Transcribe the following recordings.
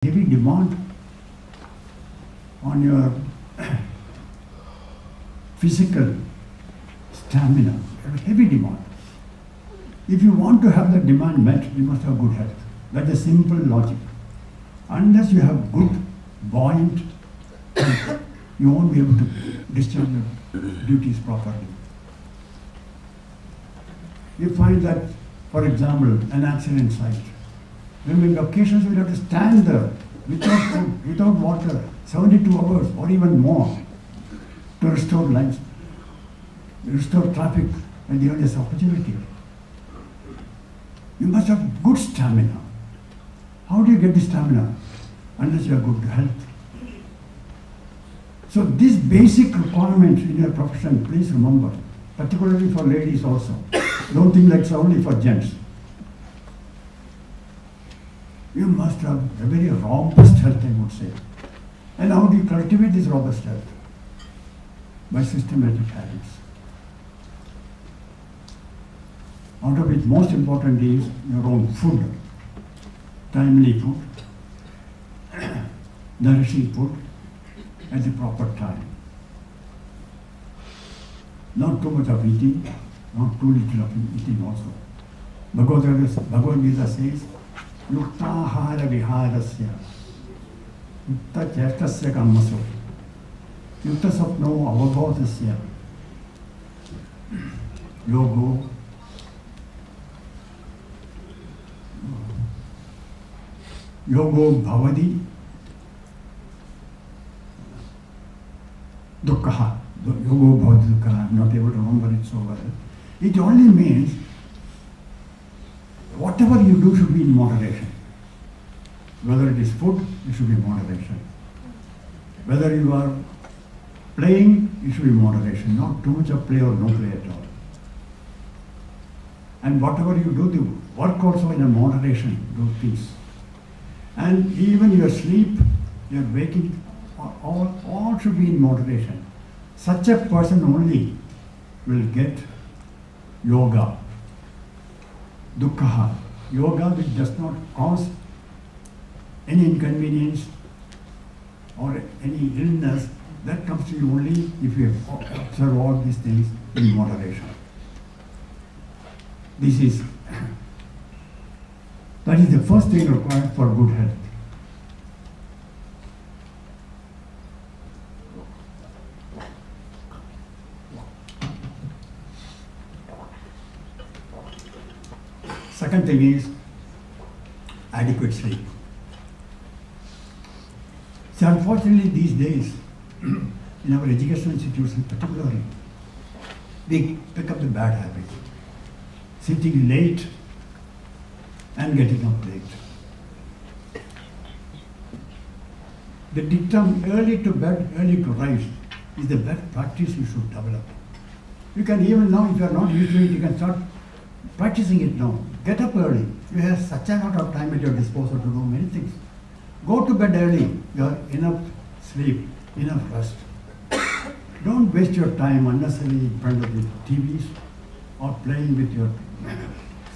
heavy demand on your physical stamina, a heavy demand. If you want to have the demand met, you must have good health. That's a simple logic. Unless you have good, buoyant health, you won't be able to discharge your duties properly. You find that, for example, an accident site. When occasions we have to stand there without food, without water, 72 hours or even more to restore life, restore traffic at the earliest opportunity. You must have good stamina. How do you get the stamina? Unless you have good health. So this basic requirement in your profession, please remember, particularly for ladies also. Don't think that's only for gents. You must have a very robust health, I would say. And how do you cultivate this robust health? By systematic habits. Out of which most important is your own food, timely food, nourishing food at the proper time. Not too much of eating, not too little of eating also. Bhagavad Gita says, Yuktahara viharasya, Yukta chetasya kammaso, Yukta sapno avabodhasya, Yogo bhavadi dukkha. Yogo bhavadi dukkha. I'm not able to remember it so well. It only means whatever you do should be in moderation. Whether it is food, it should be in moderation. Whether you are playing, it should be in moderation. Not too much of play or no play at all. And whatever you do, the work also in a moderation, those things. And even your sleep, your waking, all should be in moderation. Such a person only will get yoga, dukkha, yoga which does not cause any inconvenience or any illness. That comes to you only if you observe all these things in moderation. That is the first thing required for good health. Second thing is adequate sleep. So unfortunately these days, in our educational institutions particularly, we pick up the bad habit. Sitting late and getting up late. The dictum early to bed, early to rise is the best practice you should develop. You can even now, if you are not used to it, you can start practicing it now. Get up early. You have such a lot of time at your disposal to do many things. Go to bed early. You have enough sleep, enough rest. Don't waste your time unnecessarily in front of the TVs or playing with your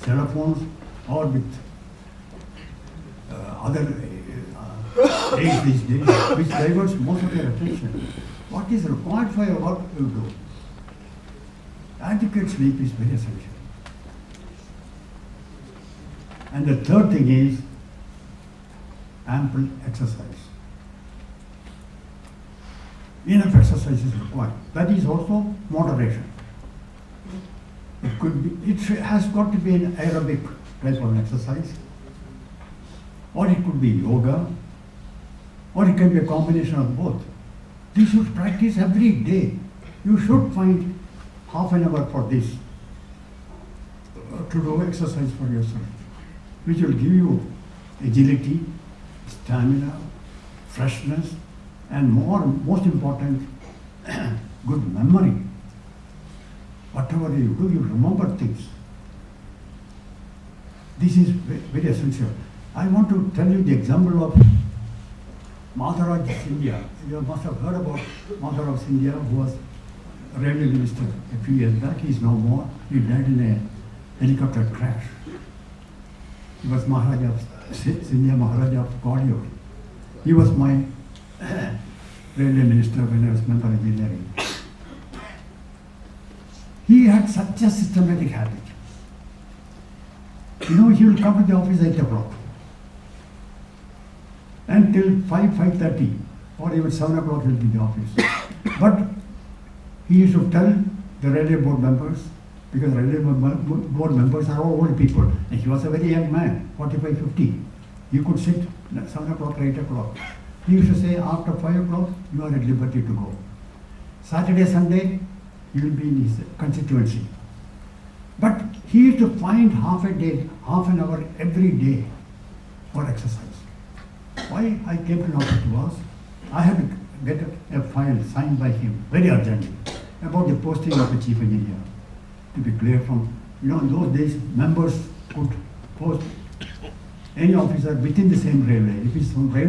cell phones or with other aids these days, which diverts most of your attention. What is required for your work, you do. Adequate sleep is very essential. And the third thing is ample exercise. Enough exercise is required. That is also moderation. It has got to be an aerobic type of exercise, or it could be yoga, or it can be a combination of both. You should practice every day. You should find half an hour for this, to do exercise for yourself, which will give you agility, stamina, freshness, and most important, good memory. Whatever you do, you remember things. This is very essential. I want to tell you the example of Maharaj Sindhya. You must have heard about Maharaj Sindhya, who was a railway minister a few years back. He is no more. He died in a helicopter crash. He was Maharaja of Sindhya Maharaja of Gaudi. He was my railway minister when I was member of engineering. He had such a systematic habit. You know, he will come to the office at 8 o'clock. Until 5:30, or even 7 o'clock he will be in the office. But he used to tell the railway board members, because railway board members are all old people, and he was a very young man, 45, 50. He could sit at 7 o'clock or 8 o'clock. He used to say, after 5 o'clock, you are at liberty to go. Saturday, Sunday, he will be in his constituency. But he used to find half a day, half an hour every day for exercise. Why I came to know it was, I had to get a file signed by him very urgently about the posting of the chief engineer. To be clear from, in those days, members could post any officer within the same railway. If it's from railway,